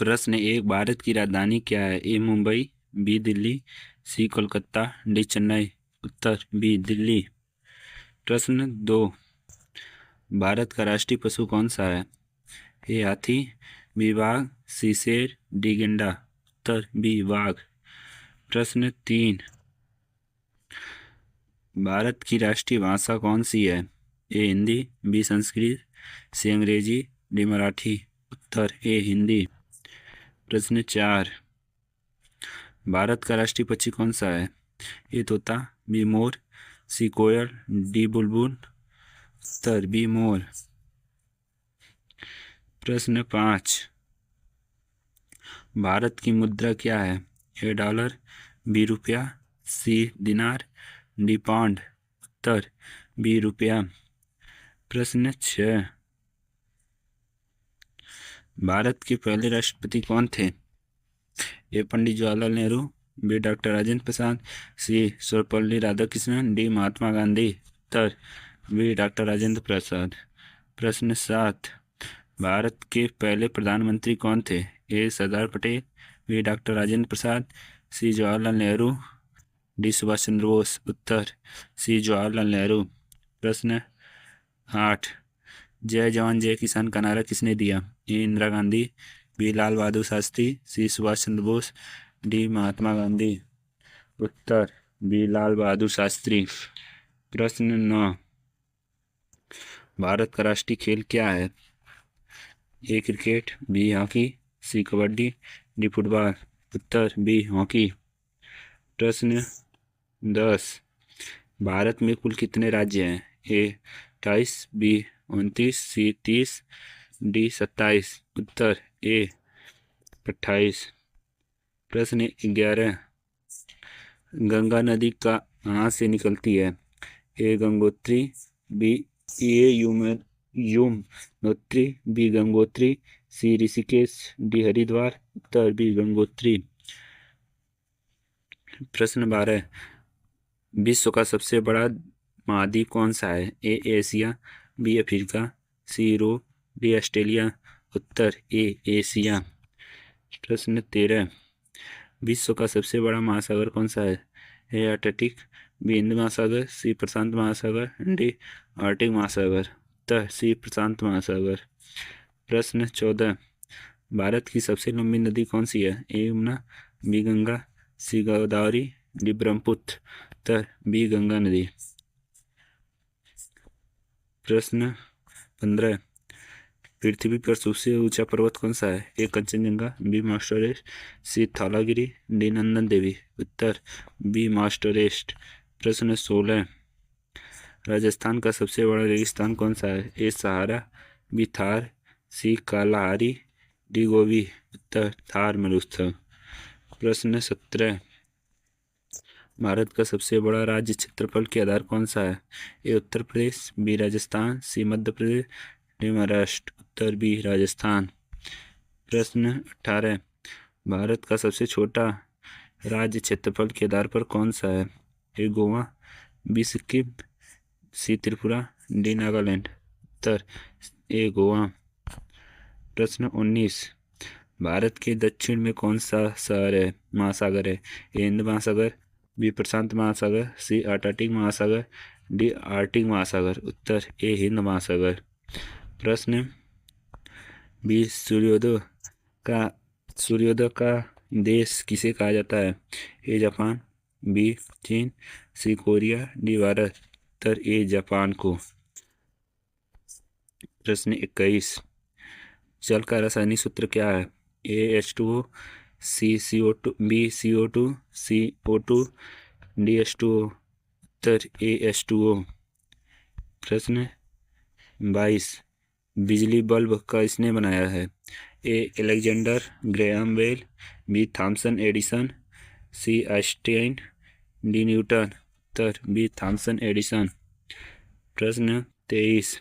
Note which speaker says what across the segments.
Speaker 1: प्रश्न एक, भारत की राजधानी क्या है? ए मुंबई, बी दिल्ली, सी कोलकाता, डी चेन्नई। उत्तर बी दिल्ली। प्रश्न दो, भारत का राष्ट्रीय पशु कौन सा है? ए हाथी, बी बाघ, सी शेर, डी गेंडा। उत्तर बी बाघ। प्रश्न तीन, भारत की राष्ट्रीय भाषा कौन सी है? ए हिंदी, बी संस्कृत, सी अंग्रेजी, डी मराठी। उत्तर ए हिंदी। प्रश्न चार, भारत का राष्ट्रीय पक्षी कौन सा है? ए तोता, be more, C coil, D Bulbul. Uttar be more. प्रश्न पाँच, भारत की मुद्रा क्या है? ए डॉलर, बी रुपया, सी दिनार, डी पाउंड। उत्तर बी रुपया। प्रश्न छः, भारत के पहले राष्ट्रपति कौन थे? ए पंडित जवाहरलाल नेहरू, बी डॉक्टर राजेंद्र प्रसाद, सी सर्वपल्ली राधाकृष्णन, डी महात्मा गांधी। उत्तर बी डॉक्टर राजेंद्र प्रसाद। प्रश्न सात, भारत के पहले प्रधानमंत्री कौन थे? ए सरदार पटेल, बी डॉक्टर राजेंद्र प्रसाद, सी जवाहरलाल नेहरू, डी सुभाष चंद्र बोस। उत्तर सी जवाहरलाल नेहरू। प्रश्न आठ, जय जवान जय किसान का नारा किसने दिया? ए इंदिरा गांधी, बी लाल बहादुर शास्त्री, सी सुभाष चंद्र बोस, डी महात्मा गांधी। उत्तर बी लाल बहादुर शास्त्री। प्रश्न नौ, भारत का राष्ट्रीय खेल क्या है? ए क्रिकेट, बी हॉकी, सी कबड्डी, डी फुटबॉल। उत्तर बी हॉकी। प्रश्न 10, भारत में कुल कितने राज्य हैं? ए 28, बी 29, सी 30, डी 27। उत्तर ए 28। प्रश्न 11, गंगा नदी कहाँ से निकलती है? ए गंगोत्री, बी यमुनोत्री, बी गंगोत्री, सी ऋषिकेश, डी हरिद्वार। उत्तर बी गंगोत्री। प्रश्न 12, विश्व का सबसे बड़ा महाद्वीप कौन सा है? A Asia, B Africa, C Europe, D Australia. उत्तर ए एशिया। प्रश्न 13, विश्व का सबसे बड़ा महासागर कौन सा है? ए आर्कटिक, बी हिंद महासागर, सी प्रशांत महासागर, डी आर्कटिक महासागर। उत्तर सी प्रशांत महासागर। प्रश्न 14, भारत की सबसे लंबी नदी कौन सी है? ए यमुना, बी गंगा, सी गोदावरी, डी ब्रह्मपुत्र। उत्तर बी गंगा नदी। प्रश्न 15, पृथ्वी पर सबसे ऊंचा पर्वत कौन सा है? ए कंचनजंगा, बी माउंट एवरेस्ट, सी धौलागिरी, डी नंदन देवी। उत्तर बी माउंट एवरेस्ट। प्रश्न 16, राजस्थान का सबसे बड़ा रेगिस्तान कौन सा है? ए सहारा, बी थार, सी कालाहारी, डी गोबी। उत्तर थार मरुस्थल। प्रश्न 17, भारत का सबसे बड़ा राज्य क्षेत्रफल के आधार कौन सा है? ए उत्तर प्रदेश, बी राजस्थान, सी मध्य प्रदेश, डी महाराष्ट्र। उत्तर बी राजस्थान। प्रश्न 18, भारत का सबसे छोटा राज्य क्षेत्रफल के आधार पर कौन सा है? ए गोवा, बी सिक्किम, सी त्रिपुरा, डी नागालैंड। उत्तर ए गोवा। प्रश्न 19, भारत के दक्षिण में कौन सा महासागर है? ए हिंद महासागर, बी प्रशांत महासागर, सी आर्कटिक महासागर, डी आर्कटिक महासागर। उत्तर ए हिंद महासागर। प्रश्न 20, सूर्योदय का देश किसे कहा जाता है? ए जापान, बी चीन, सी कोरिया, डी भारत। उत्तर ए जापान को। प्रश्न 21, जल का रासायनिक सूत्र क्या है? A H2O, C CO2, B CO2, C O2, D H2O। उत्तर ए H2O। प्रश्न 22, बिजली बल्ब का किसने बनाया है? A Alexander Graham Bell, B Thomson Edison, C Einstein, D Newton. उत्तर बी थॉमसन एडिसन। प्रश्न 23,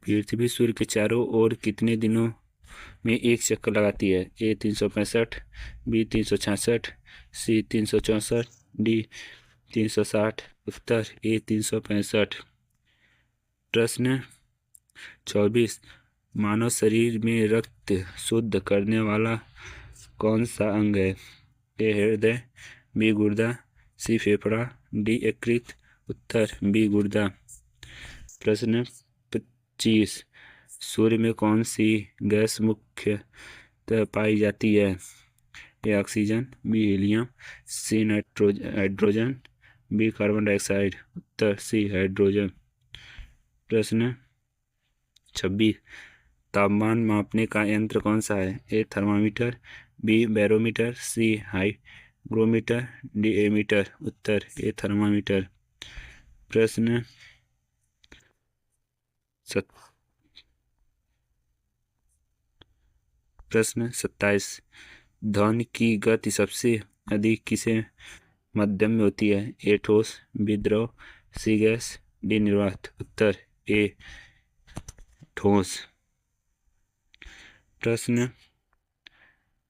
Speaker 1: पृथ्वी सूर्य के चारों ओर कितने दिनों में एक चक्कर लगाती है? ए 365, बी 366, सी 364, डी 360। उत्तर ए 365। प्रश्न 24, मानव शरीर में रक्त शुद्ध करने वाला कौन सा अंग है? ए हृदय, बी गुर्दा, सी फेफड़ा, डी यकृत। उत्तर बी गुर्दा। प्रश्न 25, सूर्य में कौन सी गैस मुख्यतः पाई जाती है? A oxygen, B helium, C hydrogen, B carbon dioxide. उत्तर सी हाइड्रोजन। प्रश्न 26, तापमान मापने का यंत्र कौन सा है? A thermometer, B barometer, C hygrometer, D ammeter. उत्तर ए थर्मामीटर। प्रश्न 27, ध्वनि की गति सबसे अधिक किसे मध्यम में होती है? ए ठोस, बी द्रव, सी गैस, डी निर्वात। उत्तर ए ठोस। प्रश्न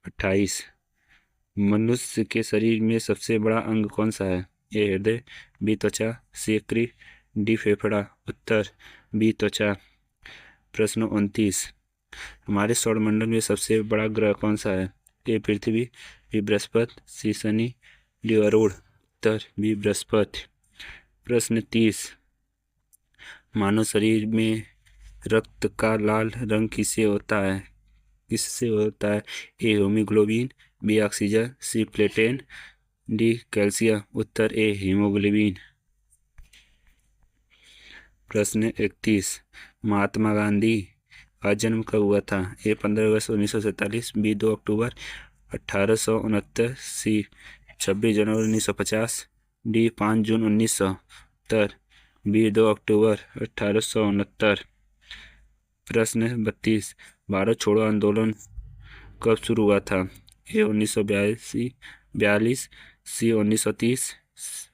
Speaker 1: 28, मनुष्य के शरीर में सबसे बड़ा अंग कौन सा है? ए हृदय, बी त्वचा, सी यकृत, डी फेफड़ा। उत्तर बी त्वचा। प्रश्न 29, हमारे सौरमंडल में सबसे बड़ा ग्रह कौन सा है? ए पृथ्वी, बी बृहस्पति, सी शनि, डी अरुण। उत्तर बी बृहस्पति। प्रश्न 30, मानव शरीर में रक्त का लाल रंग किससे होता है? ए हीमोग्लोबिन, बी ऑक्सीजन, सी प्लेटलेट, डी कैल्शियम। उत्तर ए हीमोग्लोबिन। प्रश्न 31, महात्मा गांधी का जन्म कब हुआ था? ए 15 अगस्त 1947, बी 2 अक्टूबर 1869, सी 26 जनवरी 1950, डी 5 जून 1900। उत्तर बी 2 अक्टूबर 1869। प्रश्न 32, भारत छोड़ो आंदोलन कब शुरू हुआ था? ए 1942, सी 1930,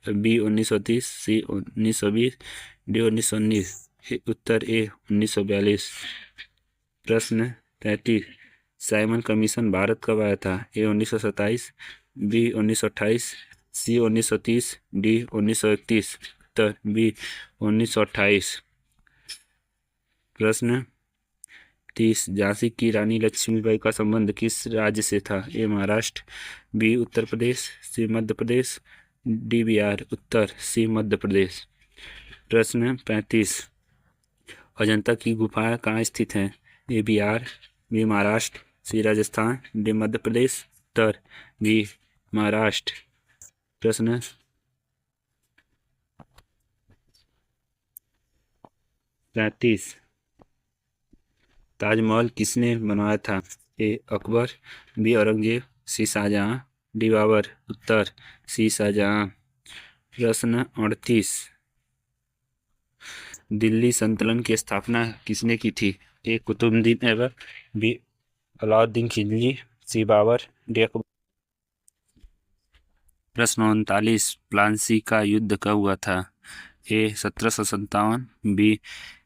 Speaker 1: बी 1930, सी 1920, डी 1919। उत्तर ए 1942। प्रश्न 33, साइमन कमीशन भारत कब आया था? ए 1927, बी 1928, सी 1930, डी 1931। उत्तर बी 1928। प्रश्न 30, झांसी की रानी लक्ष्मीबाई का संबंध किस राज्य से था? ए महाराष्ट्र, बी उत्तर प्रदेश, सी मध्य प्रदेश, डी बिहार। उत्तर सी मध्य प्रदेश। प्रश्न 35, अजंता की गुफाएं कहाँ स्थित हैं? ए बिहार, बी महाराष्ट्र, सी राजस्थान, डी मध्य प्रदेश। उत्तर बी महाराष्ट्र। प्रश्न 35, ताजमहल किसने बनवाया था? ए अकबर, बी औरंगजेब, सी शाहजहां, डी बाबर। उत्तर सी शाहजहां। प्रश्न 38, दिल्ली सल्तनत की स्थापना किसने की थी? ए कुतुबुद्दीन ऐबक, बी अलाउद्दीन खिलजी, सी बाबर, डी अकबर। प्रश्न 39, प्लासी का युद्ध कब हुआ था? ए 1757, बी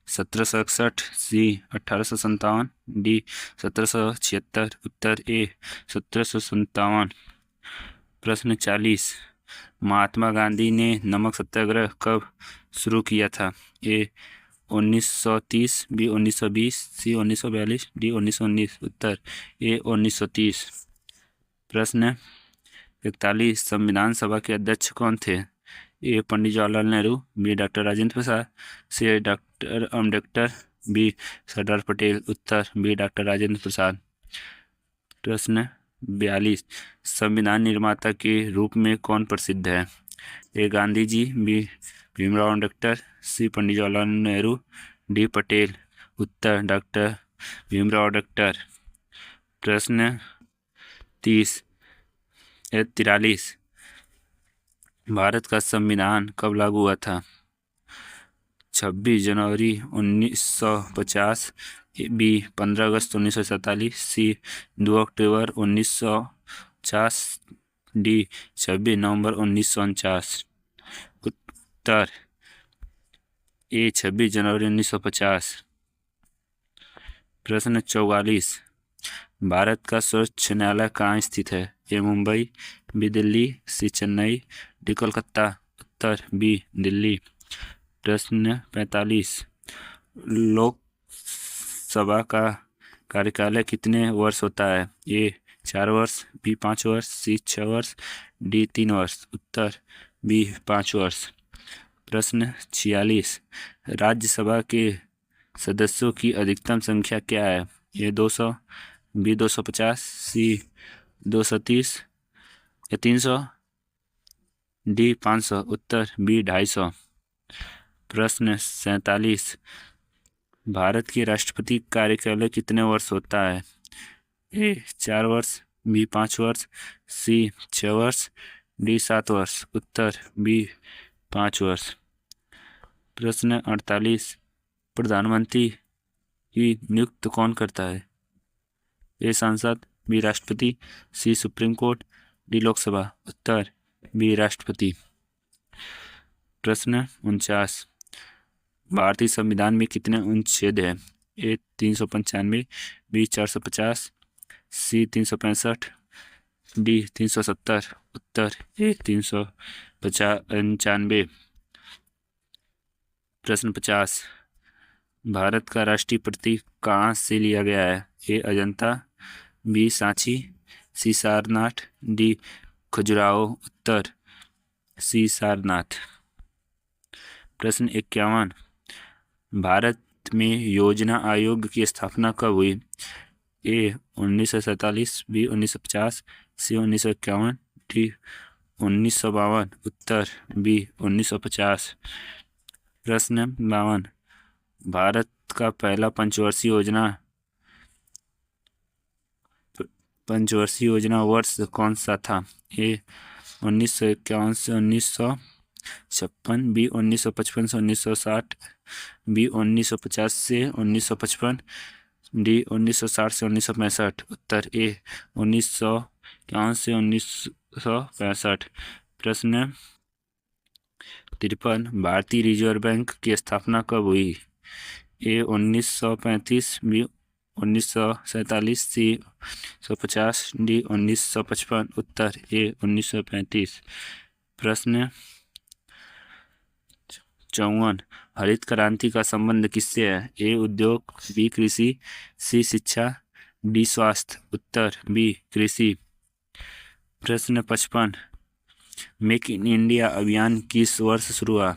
Speaker 1: 1761, सी 1857, डी 1776। उत्तर ए 1757। प्रश्न 40, महात्मा गांधी ने नमक सत्याग्रह कब शुरू किया था? ए 1930, बी 1920, सी 1942, डी 1919। उत्तर ए 1930। प्रश्न 41, संविधान सभा के अध्यक्ष कौन थे? ए पंडित जवाहरलाल नेहरू, बी डॉक्टर राजेंद्र प्रसाद, सी डॉक्टर अम्बेडकर, बी सरदार पटेल। उत्तर बी डॉक्टर राजेंद्र प्रसाद। प्रश्न 42, संविधान निर्माता के रूप में कौन प्रसिद्ध है? ए गांधी जी, बी भीमराव अम्बेडकर, सी पंडित जवाहरलाल नेहरू, डी पटेल। उत्तर डॉक्टर भीमराव अम्बेडकर। प्रश्न 43, भारत का संविधान कब लागू हुआ था? 26 जनवरी 1950, बी 15 अगस्त 1947, सी 2 अक्टूबर 1950, डी 26 नवंबर 1949। उत्तर ए 26 जनवरी 1950। प्रश्न 44, भारत का सर्वोच्च न्यायालय कहाँ स्थित है? ए मुंबई, बी दिल्ली, सी चेन्नई, डी कोलकाता। उत्तर बी दिल्ली। प्रश्न 45, लोक सभा का कार्यकाल कितने वर्ष होता है? ए 4 वर्ष, बी 5 वर्ष, सी 6 वर्ष, डी 3 वर्ष। उत्तर बी 5 वर्ष। प्रश्न 46, राज्यसभा के सदस्यों की अधिकतम संख्या क्या है? ए 200, बी 250, सी 230 या 300, डी 500। उत्तर बी 250। प्रश्न 47, भारत के राष्ट्रपति कार्यकाल कितने वर्ष होता है? ए 4 वर्ष, बी 5 वर्ष, सी 6 वर्ष, डी 7 वर्ष। उत्तर बी 5 वर्ष। प्रश्न 48, प्रधानमंत्री की नियुक्ति कौन करता है? ए सांसद, बी राष्ट्रपति, सी सुप्रीम कोर्ट, डी लोकसभा। उत्तर बी राष्ट्रपति। प्रश्न 49, भारतीय संविधान में कितने अनुच्छेद हैं? ए 395, बी 450, सी 365, डी 370। उत्तर ए 395। प्रश्न 50, भारत का राष्ट्रीय प्रतीक कहाँ से लिया गया है? ए अजंता, बी सांची, सी सारनाथ, डी खजुराहो। उत्तर सी सारनाथ। प्रश्न 51, भारत में योजना आयोग की स्थापना कब हुई? ए 1947, बी 1950, सी 1951, डी 1952। उत्तर बी 1950। प्रश्न 52, भारत का पहला पंचवर्षीय योजना वर्ष कौन सा था? ए 1951 से 1956, बी 1955 से 1960, बी 1950 से 1955, डी 1960 से 1965। उत्तर ए 1951 से 1965। प्रश्न 53, भारतीय रिजर्व बैंक की स्थापना कब हुई? ए 1935, बी 1947, सी 1950, डी 1955। उत्तर ए 1935। प्रश्न 54, हरित क्रांति का संबंध किससे है? ए उद्योग, बी कृषि, सी शिक्षा, डी स्वास्थ्य। उत्तर बी कृषि। प्रश्न 55, मेक इन इंडिया अभियान किस वर्ष शुरू हुआ?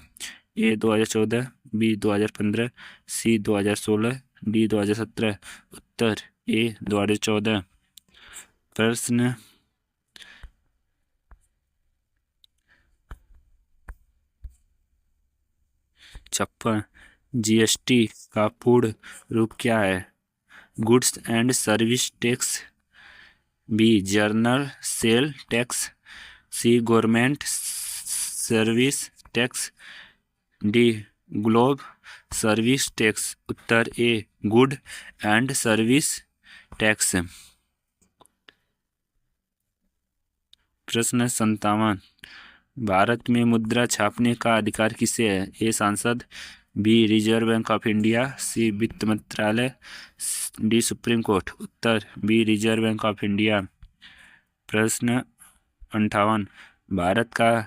Speaker 1: A 2014, B 2015, C 2016, D 2017। उत्तर ए 2014। प्रश्न 56, जीएसटी का पूर्ण रूप क्या है? Goods and service tax, B general sale tax, C government service tax, D globe service tax. उत्तर A good and service tax. प्रश्न 57, भारत में मुद्रा छापने का अधिकार किसे है? ए सांसद, B Reserve Bank of India, C वित्त मंत्रालय, डी सुप्रीम कोर्ट। उत्तर B Reserve Bank of India. प्रश्न 58, भारत का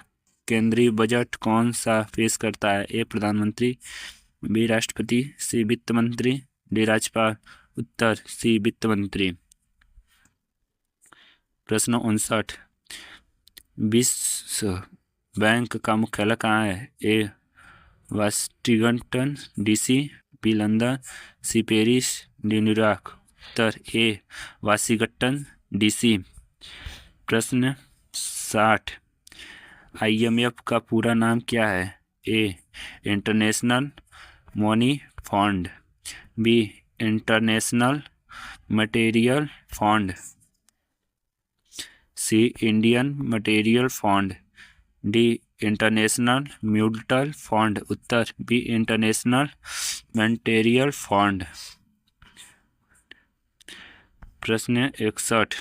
Speaker 1: केंद्रीय बजट कौन सा पेश करता है? ए प्रधानमंत्री, बी राष्ट्रपति, सी वित्त मंत्री, डी राज्यपाल। उत्तर सी वित्त मंत्री। प्रश्न 59, विश्व बैंक का मुख्यालय कहाँ है? A Washington DC, B London, C Paris, D New York. उत्तर ए वाशिंगटन डीसी। प्रश्न 60, IMF का पूरा नाम क्या है? A International Money Fund, B International Material Fund, C Indian Material Fund, D International Mutual Fund. उत्तर बी इंटरनेशनल मटेरियल फंड। प्रश्न 61,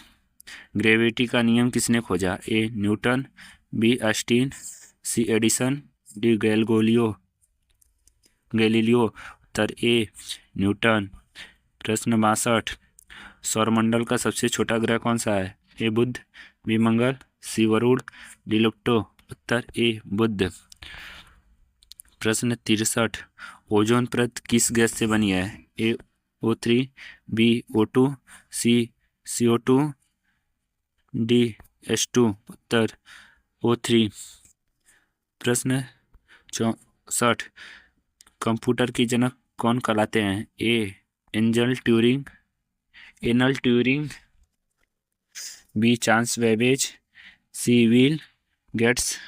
Speaker 1: gravity का नियम किसने खोजा? A Newton, B Einstein, C Edison, D Galileo. उत्तर ए न्यूटन। प्रश्न 62, सौरमंडल का सबसे छोटा ग्रह कौन सा है? A Budh, B Mangal, C Varun, D Pluto. उत्तर ए बुध। प्रश्न 63, ओजोन परत किस गैस से बनी है? A O3, B O2, C CO2, D H2। उत्तर O3। प्रश्न 64, कंप्यूटर के जनक कौन कहलाते हैं? ए एनल Turing, B Charles Babbage, C Bill Gates,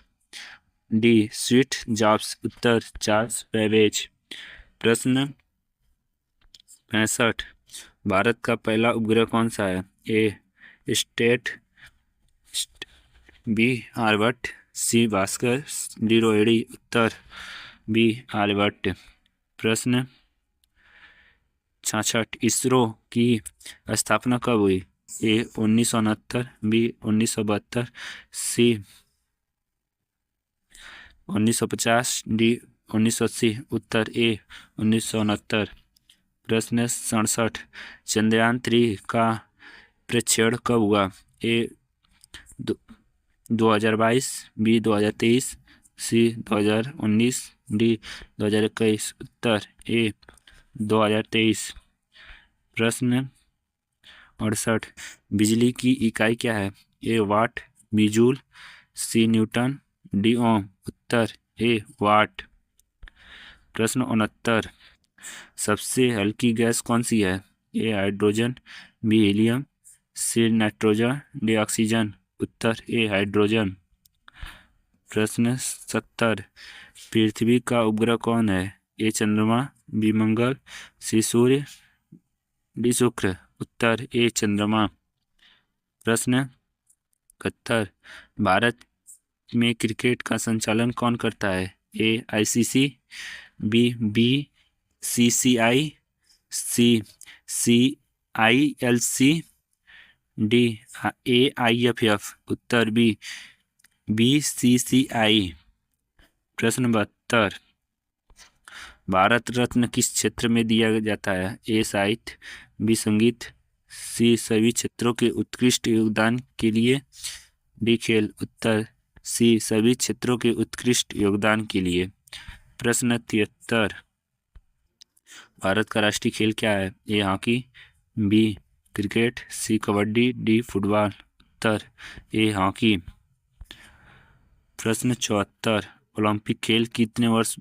Speaker 1: D Steve Jobs. उत्तर चार्ल्स बेबेज। प्रश्न 65, भारत का पहला उपग्रह कौन सा है? A state, B Aryabhata, C Bhaskar, D Rohini. Uttar B Aryabhata. प्रश्न 66, इसरो की स्थापना कब हुई? ए 1969, बी 1972, सी 1950, डी 1980। उत्तर ए 1969। प्रश्न 67, चंद्रयान 3 का प्रक्षेपण कब हुआ? ए 2022, बी 2023, सी 2019, डी 2021। उत्तर ए 2023। प्रश्न 68, बिजली की इकाई क्या है? ए वाट, बी जूल, सी न्यूटन, डी ओम। उत्तर ए वाट। प्रश्न 69, सबसे हल्की गैस कौन सी है? ए hydrogen, B helium, C nitrogen, D oxygen. उत्तर ए हाइड्रोजन। प्रश्न 70, पृथ्वी का उपग्रह कौन है? ए चंद्रमा, बी मंगल, सी सूर्य, डी शुक्र। उत्तर ए चंद्रमा। प्रश्न 71, भारत में क्रिकेट का संचालन कौन करता है? ए ICC, बी BCCI, सी CILC, डी AIFF। उत्तर बी BCCI। प्रश्न 72, भारत रत्न किस क्षेत्र में दिया जाता है? ए साहित्य, बी संगीत, सी सभी क्षेत्रों के उत्कृष्ट योगदान के लिए, डी खेल। उत्तर सी सभी क्षेत्रों के उत्कृष्ट योगदान के लिए। प्रश्न 73, भारत का राष्ट्रीय खेल क्या है? A hockey, B cricket, C kabaddi, D football. उत्तर ए हॉकी। प्रश्न 74, ओलंपिक खेल कितने वर्ष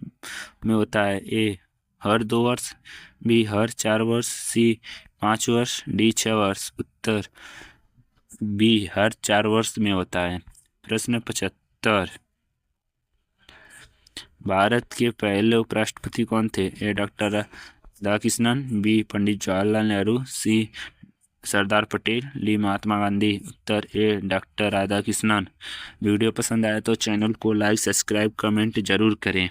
Speaker 1: में होता है? ए हर 2 वर्ष, बी हर 4 वर्ष, सी 5 वर्ष, डी 6 वर्ष। उत्तर बी हर 4 वर्ष में होता है। प्रश्न 75, भारत के पहले उपराष्ट्रपति कौन थे? ए डॉक्टर राधाकृष्णन, बी पंडित जवाहरलाल नेहरू, सी सरदार पटेल, डी महात्मा गांधी। उत्तर ए डॉक्टर राधाकृष्णन। वीडियो पसंद आया तो चैनल को लाइक, सब्सक्राइब, कमेंट जरूर करें।